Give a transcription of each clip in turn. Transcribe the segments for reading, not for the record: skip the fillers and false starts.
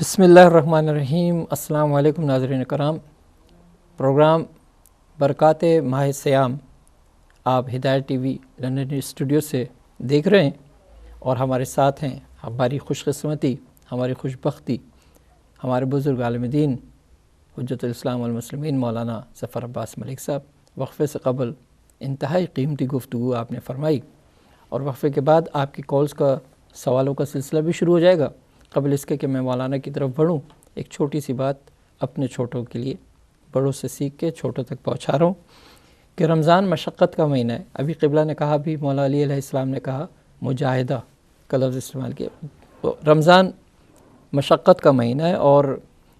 بسم اللہ الرحمن الرحیم۔ السلام علیکم ناظرین کرام۔ پروگرام برکات ماہ صیام آپ ہدایت ٹی وی لندن اسٹوڈیو سے دیکھ رہے ہیں، اور ہمارے ساتھ ہیں ہماری خوش قسمتی، ہماری خوش بختی، ہمارے بزرگ عالم دین حجت الاسلام والمسلمین مولانا ظفر عباس ملک صاحب۔ وقفے سے قبل انتہائی قیمتی گفتگو آپ نے فرمائی، اور وقفے کے بعد آپ کی کالز کا سوالوں کا سلسلہ بھی شروع ہو جائے گا۔ قبل اس کے کہ میں مولانا کی طرف بڑھوں، ایک چھوٹی سی بات اپنے چھوٹوں کے لیے بڑوں سے سیکھ کے چھوٹوں تک پہنچا رہا ہوں کہ رمضان مشقت کا مہینہ ہے۔ ابھی قبلہ نے کہا، بھی مولا علی علیہ السلام نے کہا مجاہدہ کا لفظ استعمال کیا۔ رمضان مشقت کا مہینہ ہے، اور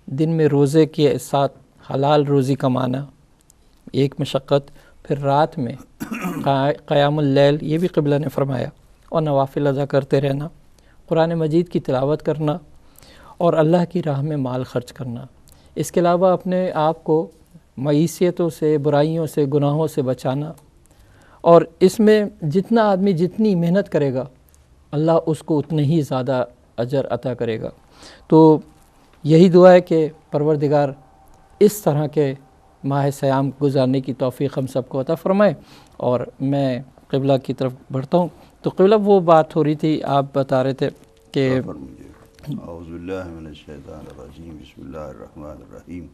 دن میں روزے کے ساتھ حلال روزی کمانا ایک مشقت، پھر رات میں قیام اللیل، یہ بھی قبلہ نے فرمایا، اور نوافل ادا کرتے رہنا، قرآن مجید کی تلاوت کرنا، اور اللہ کی راہ میں مال خرچ کرنا۔ اس کے علاوہ اپنے آپ کو معیشتوں سے، برائیوں سے، گناہوں سے بچانا، اور اس میں جتنا آدمی جتنی محنت کرے گا اللہ اس کو اتنے ہی زیادہ اجر عطا کرے گا۔ تو یہی دعا ہے کہ پروردگار اس طرح کے ماہ صیام گزارنے کی توفیق ہم سب کو عطا فرمائے۔ اور میں قبلہ کی طرف بڑھتا ہوں۔ تو قبلہ وہ بات ہو رہی تھی، آپ بتا رہے تھے کہ اعوذ باللہ من الشیطان الرجیم، بسم اللہ الرحمن الرحیم۔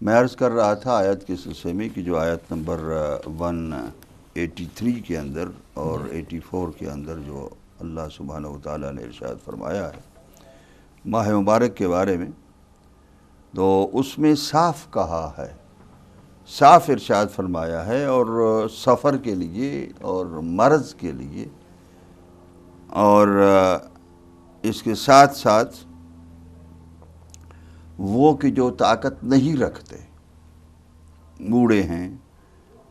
میں عرض کر رہا تھا آیت کے سلسلے میں کہ جو آیت نمبر 183 کے اندر اور 84 کے اندر جو اللہ سبحانہ وتعالیٰ نے ارشاد فرمایا ہے ماہ مبارک کے بارے میں، تو اس میں صاف کہا ہے، صاف ارشاد فرمایا ہے، اور سفر کے لیے اور مرض کے لیے، اور اس کے ساتھ ساتھ وہ کہ جو طاقت نہیں رکھتے، بوڑھے ہیں،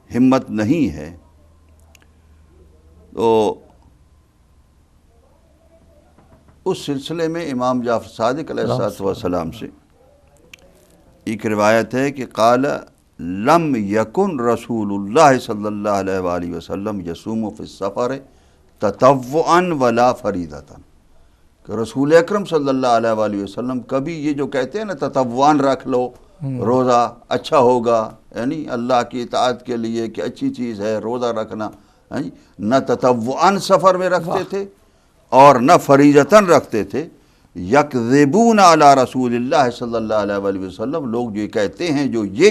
ہمت نہیں ہے، تو اس سلسلے میں امام جعفر صادق علیہ السلام سے ایک روایت ہے کہ قال لم یکن رسول اللہ صلی اللہ علیہ وآلہ وسلم یصوم فی السفر تطوعا ولا فریضۃ، کہ رسول اکرم صلی اللہ علیہ وآلہ وسلم کبھی یہ جو کہتے ہیں نا تطوعاً رکھ لو روزہ اچھا ہوگا، یعنی اللہ کی اطاعت کے لیے کہ اچھی چیز ہے روزہ رکھنا، نہ تطوعاً سفر میں رکھتے تھے اور نہ فریضتاً رکھتے تھے۔ یکذبون علی رسول اللہ صلی اللہ علیہ وآلہ وسلم، لوگ جو یہ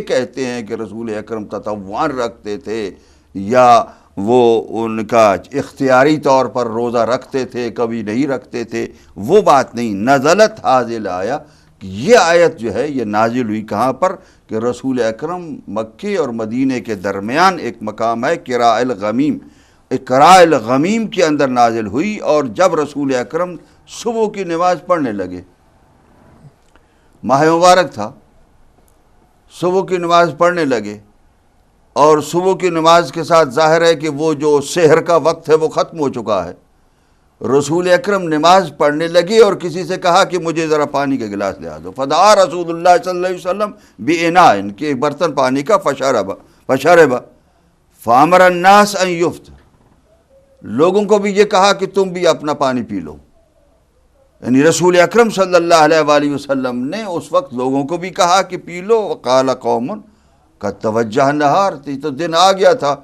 کہتے ہیں کہ رسول اکرم تطوعاً رکھتے تھے یا وہ ان کا اختیاری طور پر روزہ رکھتے تھے، کبھی نہیں رکھتے تھے، وہ بات نہیں۔ نزلت حاضل آیا، یہ آیت جو ہے یہ نازل ہوئی کہاں پر؟ کہ رسول اکرم مکے اور مدینے کے درمیان ایک مقام ہے قراء الغمیم، قراء الغمیم کے اندر نازل ہوئی، اور جب رسول اکرم صبح کی نماز پڑھنے لگے، ماہ مبارک تھا، صبح کی نماز پڑھنے لگے، اور صبح کی نماز کے ساتھ ظاہر ہے کہ وہ جو سحر کا وقت ہے وہ ختم ہو چکا ہے۔ رسول اکرم نماز پڑھنے لگے اور کسی سے کہا کہ مجھے ذرا پانی کا گلاس لے آ دو، فدعا رسول اللہ صلی اللہ علیہ وسلم بإناء، کہ ایک برتن پانی کا، فشرب فامر الناس ان یفطر، لوگوں کو بھی یہ کہا کہ تم بھی اپنا پانی پی لو، یعنی رسول اکرم صلی اللہ علیہ وآلہ وسلم نے اس وقت لوگوں کو بھی کہا کہ پی لو۔ وقال قوم قد توجہ النہار، تو دن آ گیا تھا،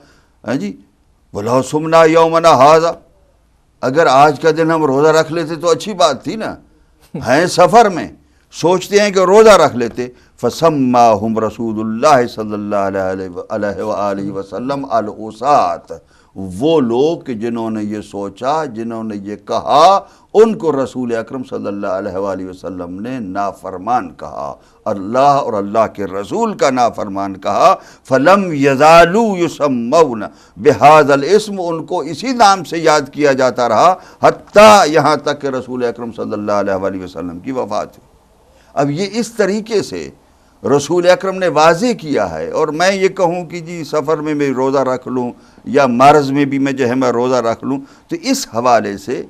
وَلَوْ صُمْنَا يَوْمَنَا هَذَا، اگر آج کا دن ہم روزہ رکھ لیتے تو اچھی بات تھی نا، ہیں سفر میں، سوچتے ہیں کہ روزہ رکھ لیتے۔ فَسَمَّاهُمْ رسول اللہ صلی اللہ علیہ وآلہ وسلم العصاة، وہ لوگ کہ جنہوں نے یہ سوچا، جنہوں نے یہ کہا، ان کو رسول اکرم صلی اللہ علیہ وآلہ وسلم نے نافرمان کہا، اللہ اور اللہ کے رسول کا نافرمان کہا۔ فَلَمْ يَزَالُوا يُسَمَّوْنَ بِهَذَا الْاسْمِ، ان کو اسی نام سے یاد کیا جاتا رہا حتیٰ یہاں تک کہ رسول اکرم صلی اللہ علیہ وآلہ وسلم کی وفات ہوئی۔ اب یہ اس طریقے سے رسول اکرم نے واضح کیا ہے، اور میں یہ کہوں کہ جی سفر میں میں روزہ رکھ لوں یا مرض میں بھی میں میں روزہ رکھ لوں، تو اس حوالے سے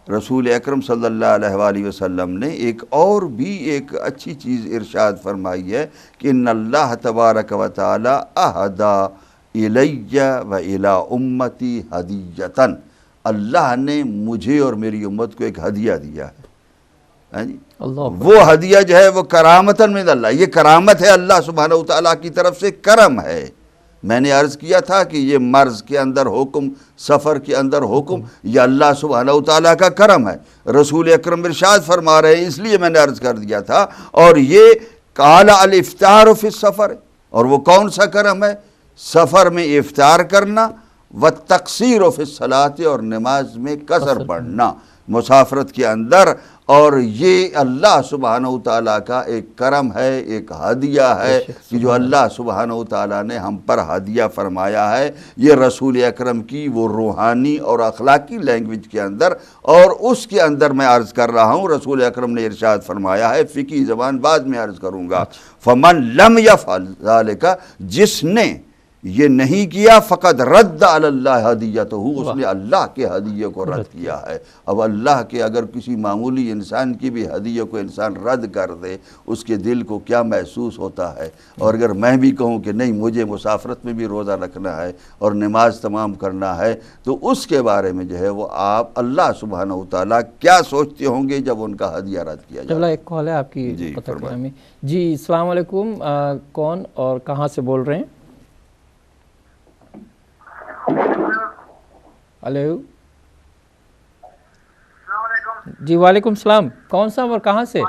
رسول اکرم صلی اللہ علیہ وآلہ وسلم نے ایک اور بھی ایک اچھی چیز ارشاد فرمائی ہے کہ ان اللہ تبارک و تعالی اہدی الی و الی امتی ہدیۃً، اللہ نے مجھے اور میری امت کو ایک ہدیہ دیا ہے۔ جی اللہ وہ ہدیہ جو ہے وہ کرامتاً من اللہ، یہ کرامت ہے اللہ سبحانہ وتعالیٰ کی طرف سے، کرم ہے۔ میں نے عرض کیا تھا کہ یہ مرض کے اندر حکم، سفر کے اندر حکم، یہ اللہ سبحانہ وتعالیٰ کا کرم ہے۔ رسول اکرم ارشاد فرما رہے ہیں، اس لیے میں نے عرض کر دیا تھا۔ اور یہ قال الافطار فی السفر، اور وہ کون سا کرم ہے؟ سفر میں افطار کرنا، والتقصیر فی الصلاۃ، اور نماز میں قصر پڑھنا مسافرت کے اندر۔ اور یہ اللہ سبحانہ وتعالیٰ کا ایک کرم ہے، ایک ہدیہ ہے کہ جو اللہ سبحانہ وتعالیٰ نے ہم پر ہدیہ فرمایا ہے۔ یہ رسول اکرم کی وہ روحانی اور اخلاقی لینگویج کے اندر، اور اس کے اندر میں عرض کر رہا ہوں، رسول اکرم نے ارشاد فرمایا ہے، فقہی زبان بعد میں عرض کروں گا، فمن لم یفعل ذالک، جس نے یہ نہیں کیا، فقد رد علی اللہ ہدیتہ، اس نے اللہ کے ہدیے کو رد کیا ہے۔ اب اللہ کے اگر کسی معمولی انسان کی بھی ہدیے کو انسان رد کر دے، اس کے دل کو کیا محسوس ہوتا ہے۔ اور اگر میں بھی کہوں کہ نہیں، مجھے مسافرت میں بھی روزہ رکھنا ہے اور نماز تمام کرنا ہے، تو اس کے بارے میں جو ہے وہ آپ اللہ سبحانہ وتعالیٰ کیا سوچتے ہوں گے جب ان کا ہدیہ رد کیا جائے۔ ایک کال ہے آپ کی، جی فرمائیں۔ جی السلام علیکم، کون اور کہاں سے بول رہے ہیں؟ ہلو، جی وعلیکم السلام، کون صاحب اور کہاں سے؟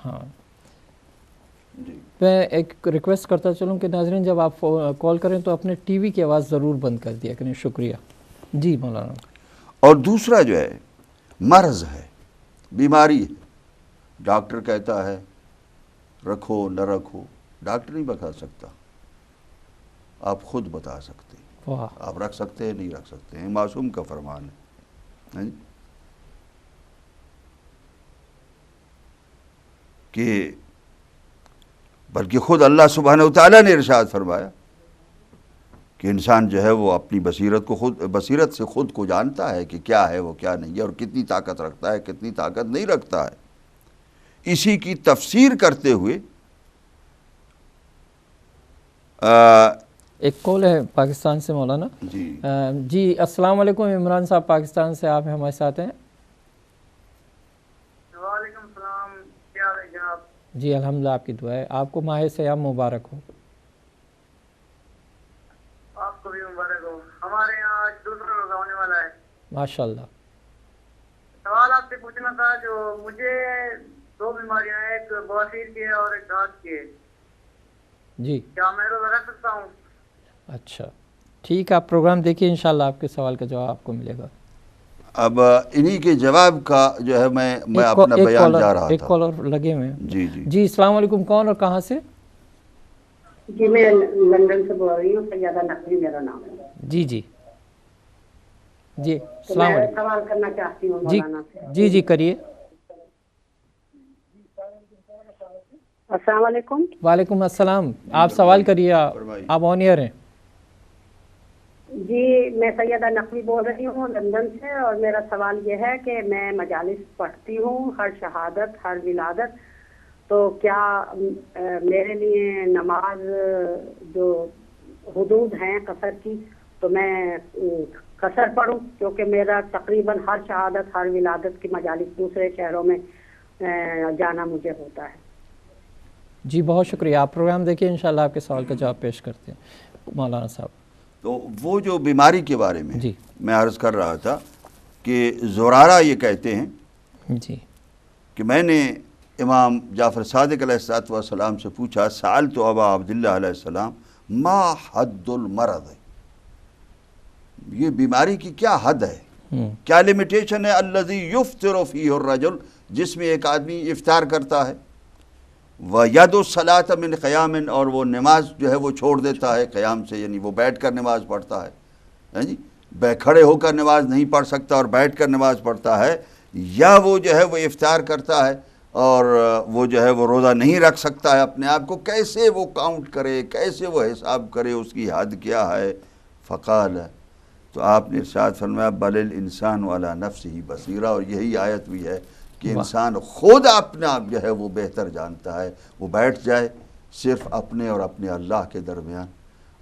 ہاں، میں ایک ریکویسٹ کرتا چلوں کہ ناظرین جب آپ کال کریں تو اپنے ٹی وی کی آواز ضرور بند کر دیا کریں، شکریہ۔ جی مولانا۔ اور دوسرا جو ہے مرض ہے، بیماری ہے، ڈاکٹر کہتا ہے رکھو نہ رکھو، ڈاکٹر نہیں بتا سکتا، آپ خود بتا سکتے ہیں، آپ رکھ سکتے ہیں نہیں رکھ سکتے ہیں، معصوم کا فرمان ہے کہ بلکہ خود اللہ سبحانہ وتعالیٰ نے ارشاد فرمایا کہ انسان جو ہے وہ اپنی بصیرت سے خود کو جانتا ہے کہ کیا ہے وہ کیا نہیں ہے، اور کتنی طاقت رکھتا ہے کتنی طاقت نہیں رکھتا ہے۔ اسی کی تفسیر کرتے ہوئے ایک کال ہے پاکستان سے مولانا۔ جی السلام علیکم، عمران صاحب پاکستان سے آپ ہمارے ساتھ ہیں۔ وعلیکم السلام، کیا حال ہے جناب؟ جی الحمدللہ، آپ کی دعا ہے، آپ کو ماہ سیام مبارک ہو۔ آپ کو بھی مبارک ہو۔ ہمارے یہاں آج دوسرا روزہ ہونے والا ہے۔ ماشاءاللہ۔ سوال آپ سے پوچھنا تھا، جو مجھے 2 بیماریاں ہیں، ایک بواسیر کی ہے اور ایک دانت کی ہے، جی کیا میں روزہ رکھ سکتا ہوں؟ اچھا ٹھیک ہے، آپ پروگرام دیکھیے، انشاءاللہ آپ کے سوال کا جواب آپ کو ملے گا۔ اب انہی کے جواب کا جو ہے میں اپنا بیان جا رہا تھا۔ ایک کالر لگے ہوئے ہیں۔ جی جی جی السلام علیکم، کون اور کہاں سے؟ جی میں لندن سے بول رہی ہوں، سیدہ نقوی میرا نام ہے۔ جی جی جی السلام میں علیکم۔ سوال کرنا چاہتی ہوں جی مولانا سے۔ جی جی کریے۔ السلام علیکم۔ وعلیکم السلام، آپ سوال کریے، آپ آن ایئر ہیں۔ جی میں سیدہ نقوی بول رہی ہوں لندن سے، اور میرا سوال یہ ہے کہ میں مجالس پڑھتی ہوں، ہر شہادت ہر ولادت، تو کیا میرے لیے نماز جو حدود ہیں قصر کی، تو میں قصر پڑھوں؟ کیونکہ میرا تقریباً ہر شہادت ہر ولادت کی مجالس دوسرے شہروں میں جانا مجھے ہوتا ہے۔ جی بہت شکریہ، آپ پروگرام دیکھیے، انشاءاللہ آپ کے سوال کا جواب پیش کرتے ہیں مولانا صاحب۔ تو وہ جو بیماری کے بارے میں جی میں عرض کر رہا تھا کہ زرارہ یہ کہتے ہیں جی کہ میں نے امام جعفر صادق علیہ السلام سے پوچھا، سألت ابا عبداللہ علیہ السلام ما حد المرض، یہ بیماری کی کیا حد ہے، کیا لیمیٹیشن ہے؟ الذی یفطر فیہ الرجل، جس میں ایک آدمی افطار کرتا ہے، وَيَدُ الصَّلَاةَ مِنْ قِيَامٍ، اور وہ نماز جو ہے وہ چھوڑ دیتا ہے قیام سے، یعنی وہ بیٹھ کر نماز پڑھتا ہے، جی کھڑے ہو کر نماز نہیں پڑھ سکتا اور بیٹھ کر نماز پڑھتا ہے، یا وہ جو ہے وہ افطار کرتا ہے اور وہ جو ہے وہ روزہ نہیں رکھ سکتا ہے اپنے آپ کو، کیسے وہ کاؤنٹ کرے، کیسے وہ حساب کرے، اس کی حد کیا ہے؟ فقال، تو آپ نے ارشاد فرمایا بل الانسان علی نفسہ بصیرہ، اور یہی آیت بھی ہے کہ انسان خود اپنا آپ جو ہے وہ بہتر جانتا ہے، وہ بیٹھ جائے صرف اپنے اور اپنے اللہ کے درمیان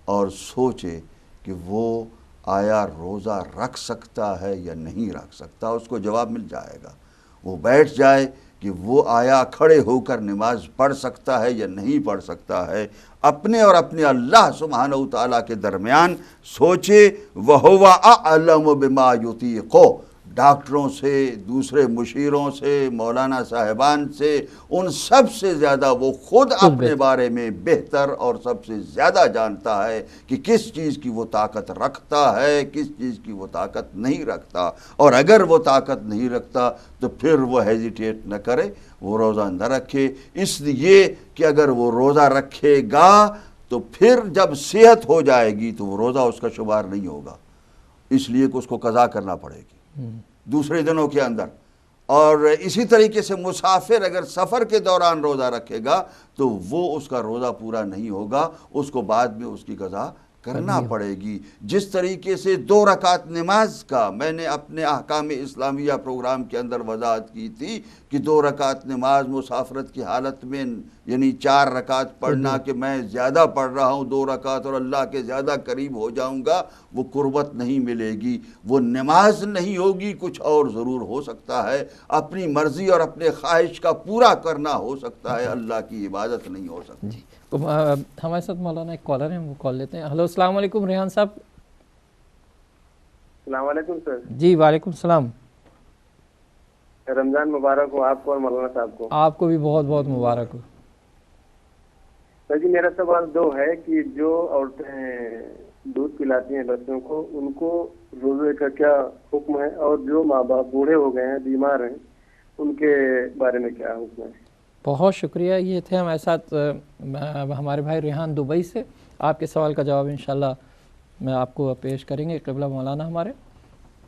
اور سوچے کہ وہ آیا روزہ رکھ سکتا ہے یا نہیں رکھ سکتا، اس کو جواب مل جائے گا۔ وہ بیٹھ جائے کہ وہ آیا کھڑے ہو کر نماز پڑھ سکتا ہے یا نہیں پڑھ سکتا ہے، اپنے اور اپنے اللہ سبحانہ و تعالیٰ کے درمیان سوچے۔ وَهُوَ أَعْلَمُ بِمَا يُطِيقُ، ڈاکٹروں سے، دوسرے مشیروں سے، مولانا صاحبان سے، ان سب سے زیادہ وہ خود اپنے بارے میں بہتر اور سب سے زیادہ جانتا ہے کہ کس چیز کی وہ طاقت رکھتا ہے، کس چیز کی وہ طاقت نہیں رکھتا، اور اگر وہ طاقت نہیں رکھتا تو پھر وہ ہیزیٹیٹ نہ کرے، وہ روزہ نہ رکھے، اس لیے کہ اگر وہ روزہ رکھے گا تو پھر جب صحت ہو جائے گی تو وہ روزہ اس کا شمار نہیں ہوگا، اس لیے کہ اس کو قضا کرنا پڑے گی دوسرے دنوں کے اندر۔ اور اسی طریقے سے مسافر اگر سفر کے دوران روزہ رکھے گا تو وہ اس کا روزہ پورا نہیں ہوگا، اس کو بعد میں اس کی قضا کرنا پڑے گی۔ جس طریقے سے 2 رکعت نماز کا میں نے اپنے احکام اسلامیہ پروگرام کے اندر وضاحت کی تھی کہ 2 رکعت نماز مسافرت کی حالت میں یعنی 4 رکعت پڑھنا کہ میں زیادہ پڑھ رہا ہوں 2 رکعت اور اللہ کے زیادہ قریب ہو جاؤں گا، وہ قربت نہیں ملے گی، وہ نماز نہیں ہوگی، کچھ اور ضرور ہو سکتا ہے، اپنی مرضی اور اپنے خواہش کا پورا کرنا ہو سکتا ہے، اللہ کی عبادت نہیں ہو سکتی۔ ہمارے ساتھ مولانا ایک کالر ہیں، وہ کال لیتے ہیں۔ ہلو، السلام علیکم ریحان صاحب۔ السلام علیکم سر۔ جی وعلیکم السلام۔ رمضان مبارک ہو آپ کو اور مولانا صاحب کو۔ آپ کو بھی بہت بہت مبارک ہو۔ سر جی میرا سوال 2 ہے کہ جو عورتیں دودھ پلاتی ہیں بچوں کو، ان کو روزے کا کیا حکم ہے، اور جو ماں باپ بوڑھے ہو گئے ہیں، بیمار ہیں، ان کے بارے میں کیا حکم ہے؟ بہت شکریہ۔ یہ تھے ہمارے ساتھ ہمارے بھائی ریحان دبئی سے۔ آپ کے سوال کا جواب انشاءاللہ میں آپ کو پیش کریں گے قبلہ مولانا ہمارے۔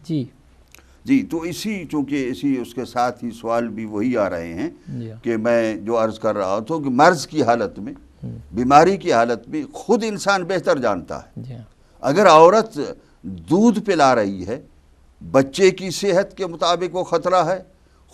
جی تو چونکہ اس کے ساتھ ہی سوال بھی وہی آ رہے ہیں کہ میں جو عرض کر رہا ہوں کہ مرض کی حالت میں، بیماری کی حالت میں خود انسان بہتر جانتا ہے۔ اگر عورت دودھ پلا رہی ہے، بچے کی صحت کے مطابق وہ خطرہ ہے،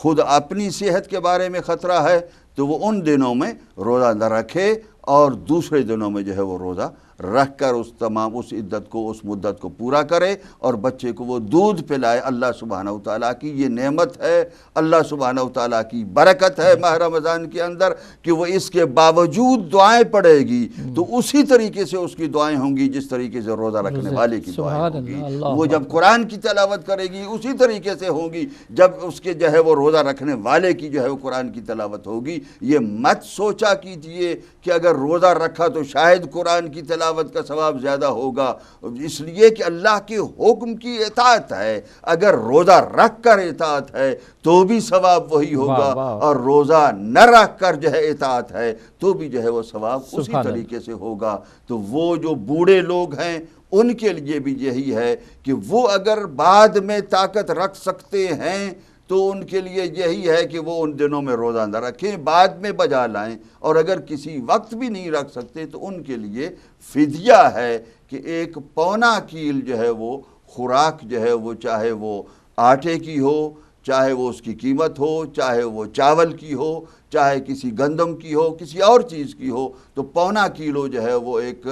خود اپنی صحت کے بارے میں خطرہ ہے، تو وہ ان دنوں میں روزہ نہ رکھے، اور دوسرے دنوں میں جو ہے وہ روزہ رکھ کر اس عدت کو، اس مدت کو پورا کرے، اور بچے کو وہ دودھ پلائے۔ اللہ سبحانہ وتعالیٰ کی یہ نعمت ہے، اللہ سبحانہ وتعالیٰ کی برکت ہے ماہ رمضان کے اندر کہ وہ اس کے باوجود دعائیں پڑھے گی تو اسی طریقے سے اس کی دعائیں ہوں گی جس طریقے سے روزہ رکھنے والے کی دعائیں ہوں گی۔ وہ جب قرآن کی تلاوت کرے گی اسی طریقے سے ہوں گی جب اس کے جو ہے وہ روزہ رکھنے والے کی جو ہے وہ قرآن کی تلاوت ہوگی۔ یہ مت سوچا کیجئے کہ اگر روزہ رکھا تو شاید قرآن کی تلاوت کا ثواب زیادہ ہوگا، اس لیے کہ اللہ کے حکم کی اطاعت ہے۔ اگر روزہ رکھ کر اطاعت ہے تو بھی ثواب وہی ہوگا، اور روزہ نہ رکھ کر جو ہے اطاعت ہے تو بھی جو ہے وہ ثواب اسی طریقے سے ہوگا۔ تو وہ جو بوڑھے لوگ ہیں ان کے لیے بھی یہی ہے کہ وہ اگر بعد میں طاقت رکھ سکتے ہیں تو ان کے لیے یہی ہے کہ وہ ان دنوں میں روزہ نہ رکھیں، بعد میں بجا لائیں، اور اگر کسی وقت بھی نہیں رکھ سکتے تو ان کے لیے فدیہ ہے کہ 1 پونا کیل جو ہے وہ خوراک جو ہے وہ، چاہے وہ آٹے کی ہو، چاہے وہ اس کی قیمت ہو، چاہے وہ چاول کی ہو، چاہے کسی گندم کی ہو، کسی اور چیز کی ہو، تو پونا کیلو جو ہے وہ ایک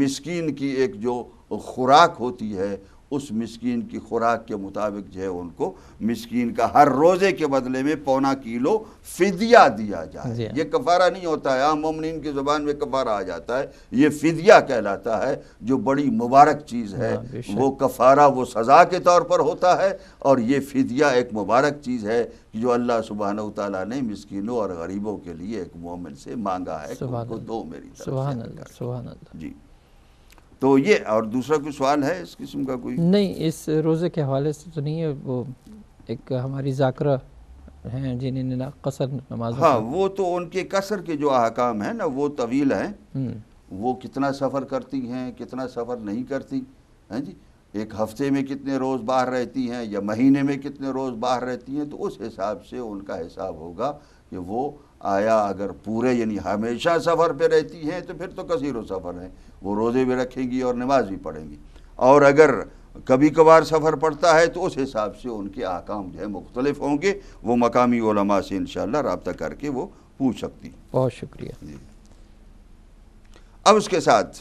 مسکین کی ایک جو خوراک ہوتی ہے، اس مسکین کی خوراک کے مطابق جو ہے ان کو مسکین کا ہر روزے کے بدلے میں پونا کیلو فدیہ دیا جائے۔ یہ کفارہ نہیں ہوتا ہے، عام مومنین کی زبان میں کفارہ آ جاتا ہے، یہ فدیہ کہلاتا ہے، جو بڑی مبارک چیز ہے۔ وہ کفارہ وہ سزا کے طور پر ہوتا ہے، اور یہ فدیہ ایک مبارک چیز ہے جو اللہ سبحانہ وتعالیٰ نے مسکینوں اور غریبوں کے لیے ایک مومن سے مانگا ہے کہ ان کو دو میری طرف سے۔ سبحان اللہ، سبحان اللہ۔ جی تو یہ، اور دوسرا کوئی سوال ہے اس قسم کا؟ کوئی نہیں، اس روزے کے حوالے سے تو نہیں ہے۔ وہ ایک ہماری ذاکرہ ہیں جنہیں قصر نماز، ہاں وہ تو ان کے قصر کے جو احکام ہیں نا وہ طویل ہیں، وہ کتنا سفر کرتی ہیں، کتنا سفر نہیں کرتی ہیں، جی ایک ہفتے میں کتنے روز باہر رہتی ہیں یا مہینے میں کتنے روز باہر رہتی ہیں، تو اس حساب سے ان کا حساب ہوگا کہ وہ آیا اگر پورے یعنی ہمیشہ سفر پہ رہتی ہیں تو پھر تو کثیر و سفر ہیں، وہ روزے بھی رکھیں گی اور نماز بھی پڑھیں گی، اور اگر کبھی کبھار سفر پڑتا ہے تو اس حساب سے ان کے احکام جو ہے مختلف ہوں گے۔ وہ مقامی علماء سے انشاءاللہ رابطہ کر کے وہ پوچھ سکتی۔ بہت شکریہ۔ جی اب اس کے ساتھ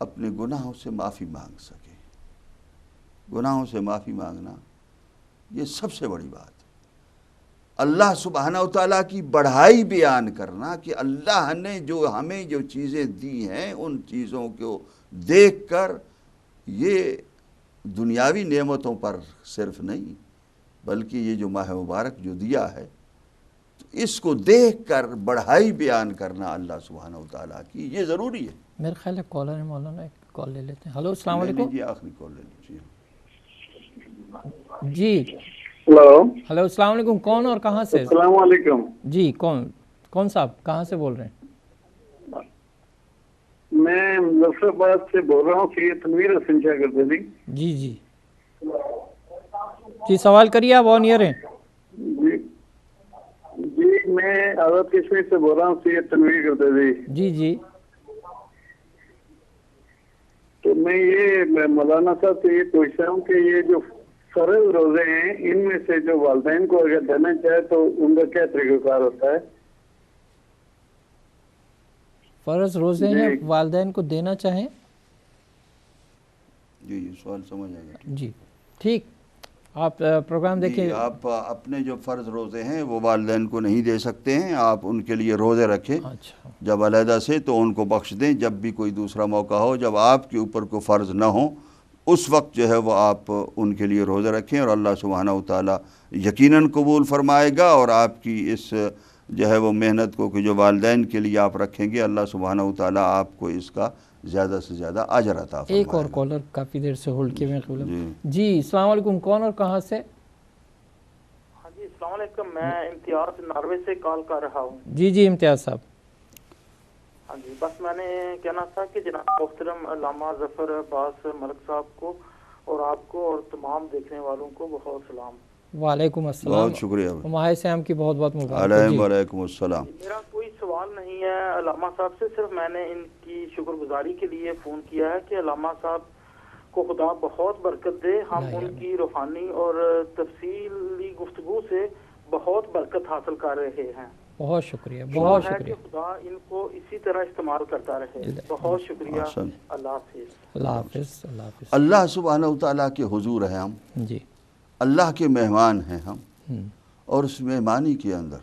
اپنے گناہوں سے معافی مانگ سکے. گناہوں سے معافی مانگنا یہ سب سے بڑی بات ہے. اللہ سبحانہ و تعالیٰ کی بڑھائی بیان کرنا کہ اللہ نے جو ہمیں جو چیزیں دی ہیں ان چیزوں کو دیکھ کر یہ دنیاوی نعمتوں پر صرف نہیں بلکہ یہ جو ماہ مبارک جو دیا ہے اس کو دیکھ کر بڑھائی بیان کرنا اللہ سبحانہ و تعالیٰ کی یہ ضروری ہے. میرے خیال ہے کالر ہے مولانا, ایک کال لے لیتے ہیں. ہلو السلام علیکم. جی آخری کال لے لیجیے. جی ہلو ہلو السلام علیکم. کون اور کہاں سے؟ السلام علیکم. جی کون صاحب کہاں سے بول رہے ہیں؟ میں مظفر آباد سے بول رہا ہوں. سید تنویر حسین کیا کرتے تھے؟ جی جی جی سوال کریے, آپ آن ایئر ہیں. جی جی میں آزاد کشمیر سے بول رہا ہوں. سید تنویر کرتے تھے. جی جی تو میں مولانا صاحب سے یہ پوچھ رہا ہوں کہ یہ جو فرض روزے ہیں ان میں سے جو والدین کو اگر دینا چاہے تو ان کا کیا طریقہ کار ہوتا ہے؟ فرض روزے ہیں والدین کو دینا چاہیں؟ جی جی سوال سمجھ آئے گا. جی ٹھیک, آپ پروگرام دیکھیں. آپ اپنے جو فرض روزے ہیں وہ والدین کو نہیں دے سکتے ہیں, آپ ان کے لیے روزے رکھیں اچھا جب علیحدہ سے تو ان کو بخش دیں. جب بھی کوئی دوسرا موقع ہو جب آپ کے اوپر کوئی فرض نہ ہو اس وقت جو ہے وہ آپ ان کے لیے روزہ رکھیں اور اللہ سبحانہ و تعالیٰ یقیناً قبول فرمائے گا. اور آپ کی اس جو ہے وہ محنت کو کہ جو والدین کے لیے آپ رکھیں گے اللہ سبحانہ و تعالیٰ آپ کو اس کا زیادہ سے زیادہ اجر عطا فرمائے گا. ایک اور کالر کافی دیر سے ہولڈ کیے ہوئے. جی السلام علیکم. کون اور کہاں سے؟ ہاں جی السلام علیکم. میں امتیاز ناروے سے کال کر رہا ہوں. جی جی امتیاز صاحب. ہاں جی بس میں نے کہنا تھا کہ جناب محترم علامہ ظفر عباس ملک صاحب کو اور آپ کو اور تمام دیکھنے والوں کو بہت سلام. وعلیکم السلام. بہت شکریہ. ماہ سیام کی بہت بہت مبارک. وعلیکم السلام. میرا کوئی سوال نہیں ہے علامہ صاحب سے, صرف میں نے ان کی شکر گزاری کے لیے فون کیا ہے کہ علامہ صاحب کو خدا بہت برکت دے. ہم ان کی روحانی اور تفصیلی گفتگو سے بہت برکت حاصل کر رہے ہیں. بہت شکریہ, بہت شکریہ. خدا ان کو اسی طرح استعمال کرتا رہے. بہت شکریہ. اللہ حافظ. اللہ حافظ. اللہ حافظ. اللہ سبحانہ و تعالیٰ کے حضور ہیں ہم. جی اللہ کے مہمان ہیں ہم, اور اس مہمانی کے اندر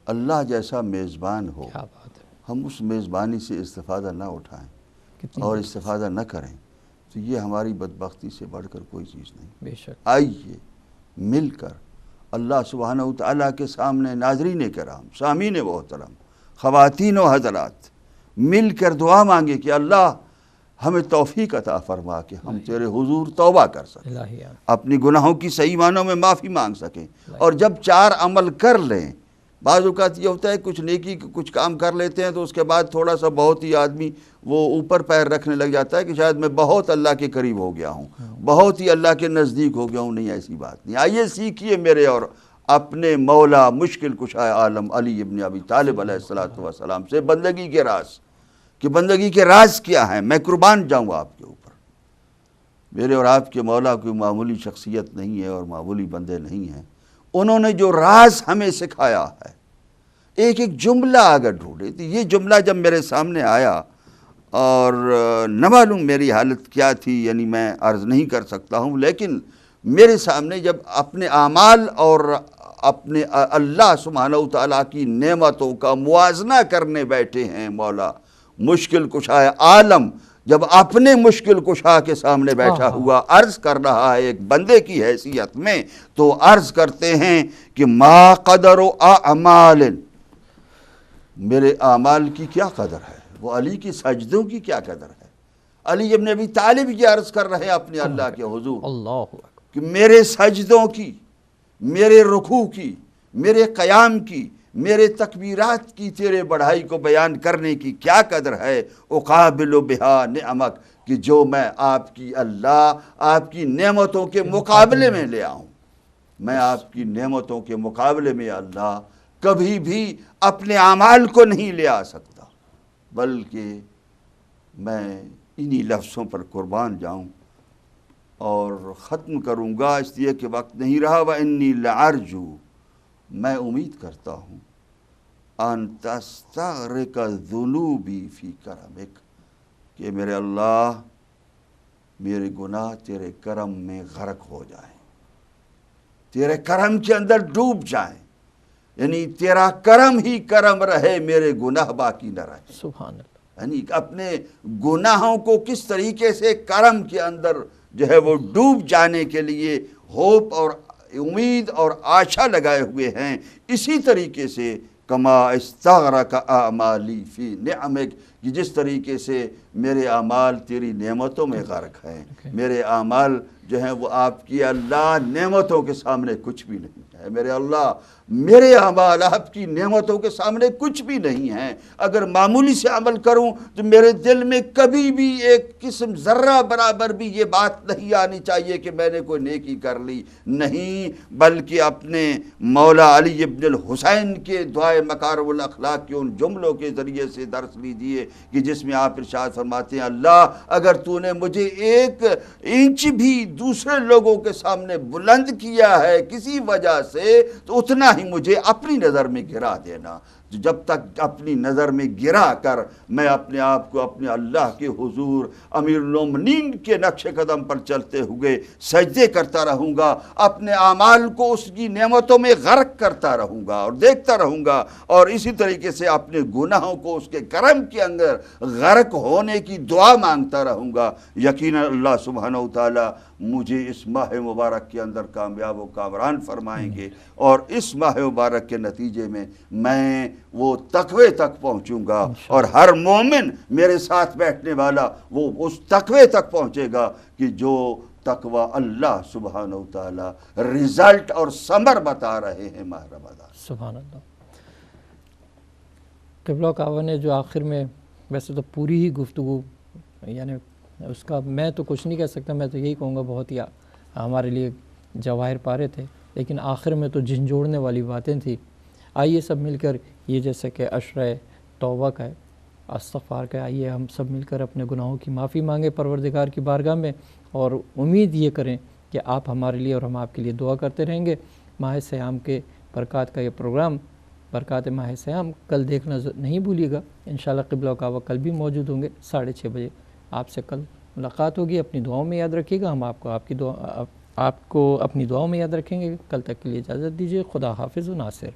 اللہ جیسا میزبان ہو کیا بات ہے. ہم اس میزبانی سے استفادہ نہ اٹھائیں اور استفادہ نہ کریں تو یہ ہماری بدبختی سے بڑھ کر کوئی چیز نہیں. بے شک. آئیے مل کر اللہ سبحانہ و تعالیٰ کے سامنے ناظرین کرام, سامعین محترم, خواتین و حضرات مل کر دعا مانگے کہ اللہ ہمیں توفیق عطا فرما کہ ہم تیرے حضور توبہ کر سکیں, اپنی گناہوں کی صحیح معنوں میں معافی مانگ سکیں. اور جب چار عمل کر لیں, بعض اوقات یہ ہوتا ہے کچھ نیکی کچھ کام کر لیتے ہیں تو اس کے بعد تھوڑا سا بہت ہی آدمی وہ اوپر پیر رکھنے لگ جاتا ہے کہ شاید میں بہت اللہ کے قریب ہو گیا ہوں, بہت ہی اللہ کے نزدیک ہو گیا ہوں. نہیں, ایسی بات نہیں. آئیے سیکھیے میرے اور اپنے مولا مشکل کشائے عالم علی ابن ابی طالب علیہ السلام سے بندگی کے راز, کہ بندگی کے راز کیا ہیں. میں قربان جاؤں آپ کے اوپر. میرے اور آپ کے مولا کوئی معمولی شخصیت نہیں ہے اور معمولی بندے نہیں ہیں. انہوں نے جو راز ہمیں سکھایا ہے, ایک ایک جملہ اگر ڈھونڈے تو یہ جملہ جب میرے سامنے آیا اور نہ معلوم میری حالت کیا تھی, یعنی میں عرض نہیں کر سکتا ہوں, لیکن میرے سامنے جب اپنے اعمال اور اپنے اللہ سبحانہ و تعالیٰ کی نعمتوں کا موازنہ کرنے بیٹھے ہیں مولا مشکل کشائے عالم, جب اپنے مشکل کشا کے سامنے بیٹھا ہوا عرض کر رہا ہے ایک بندے کی حیثیت میں, تو عرض کرتے ہیں کہ ما قدر و اعمال, میرے اعمال کی کیا قدر ہے, وہ علی کی سجدوں کی کیا قدر ہے. علی ابن ابی طالب یہ عرض کر رہے ہیں اپنے اللہ کے حضور اللہ کہ میرے سجدوں کی, میرے رکوع کی, میرے قیام کی, میرے تکبیرات کی تیرے بڑھائی کو بیان کرنے کی کیا قدر ہے. اقابل بہا نعمک, کہ جو میں آپ کی اللہ آپ کی نعمتوں کے مقابلے میں لے آؤں. میں آپ کی نعمتوں کے مقابلے میں اللہ کبھی بھی اپنے اعمال کو نہیں لے آ سکتا, بلکہ میں انہی لفظوں پر قربان جاؤں اور ختم کروں گا اس لیے کہ وقت نہیں رہا. وَإِنِّي لَأَرْجُو, میں امید کرتا ہوں, ان تستغرق ذنوبی فی کرمک, کہ میرے اللہ میرے گناہ تیرے کرم میں غرق ہو جائیں، تیرے کرم کے اندر ڈوب جائیں، یعنی تیرا کرم ہی کرم رہے، میرے گناہ باقی نہ رہے۔ سبحان اللہ۔ یعنی اپنے گناہوں کو کس طریقے سے کرم کے اندر جو ہے وہ ڈوب جانے کے لیے ہوپ اور امید اور آشا لگائے ہوئے ہیں، اسی طریقے سے کما استغرق اعمالی فی نعمک، کہ جس طریقے سے میرے اعمال تیری نعمتوں میں غرق ہیں، میرے اعمال جو ہیں وہ آپ کی اللہ نعمتوں کے سامنے کچھ بھی نہیں ہے۔ میرے اللہ میرے اعمال آپ کی نعمتوں کے سامنے کچھ بھی نہیں ہیں۔ اگر معمولی سے عمل کروں تو میرے دل میں کبھی بھی ایک قسم ذرہ برابر بھی یہ بات نہیں آنی چاہیے کہ میں نے کوئی نیکی کر لی، نہیں، بلکہ اپنے مولا علی ابن الحسین کے دعائے مکارم الاخلاق کے ان جملوں کے ذریعے سے درس لیجئے کہ جس میں آپ ارشاد فرماتے ہیں اللہ اگر تو نے مجھے ایک انچ بھی دوسرے لوگوں کے سامنے بلند کیا ہے کسی وجہ سے تو اتنا ہی مجھے اپنی نظر میں گرا دینا۔ جب تک اپنی نظر میں گرا کر میں اپنے آپ کو اپنے اللہ کے حضور امیر المومنین کے نقش قدم پر چلتے ہوئے سجدے کرتا رہوں گا، اپنے اعمال کو اس کی نعمتوں میں غرق کرتا رہوں گا اور دیکھتا رہوں گا، اور اسی طریقے سے اپنے گناہوں کو اس کے کرم کے اندر غرق ہونے کی دعا مانگتا رہوں گا، یقیناً اللہ سبحانہ و تعالی مجھے اس ماہ مبارک کے اندر کامیاب و کامران فرمائیں گے، اور اس ماہ مبارک کے نتیجے میں میں وہ تقوی تک پہنچوں گا، اور ہر مومن میرے ساتھ بیٹھنے والا وہ اس تقوی تک پہنچے گا کہ جو تقوی اللہ سبحانہ و تعالی رزلٹ اور ثمر بتا رہے ہیں ماہ رمضان۔ سبحان اللہ۔ قبلہ کعبہ نے جو آخر میں، ویسے تو پوری ہی گفتگو یعنی اس کا میں تو کچھ نہیں کہہ سکتا، میں تو یہی کہوں گا بہت ہی ہمارے لیے جواہر پارے تھے، لیکن آخر میں تو جھنجھوڑنے والی باتیں تھیں۔ آئیے سب مل کر یہ جیسے کہ عشرہ توبہ کا ہے، استغفار کا ہے، آئیے ہم سب مل کر اپنے گناہوں کی معافی مانگے پروردگار کی بارگاہ میں، اور امید یہ کریں کہ آپ ہمارے لیے اور ہم آپ کے لیے دعا کرتے رہیں گے۔ ماہ سیام کے برکات کا یہ پروگرام، برکات ماہ سیام، کل دیکھنا نہیں بھولیے گا۔ انشاءاللہ قبلہ کعبہ کل بھی موجود ہوں گے 6:30 بجے، آپ سے کل ملاقات ہوگی۔ اپنی دعاؤں میں یاد رکھیے گا، ہم آپ کو اپنی دعاؤں میں یاد رکھیں گے۔ کل تک کے لیے اجازت دیجیے، خدا حافظ و ناصر۔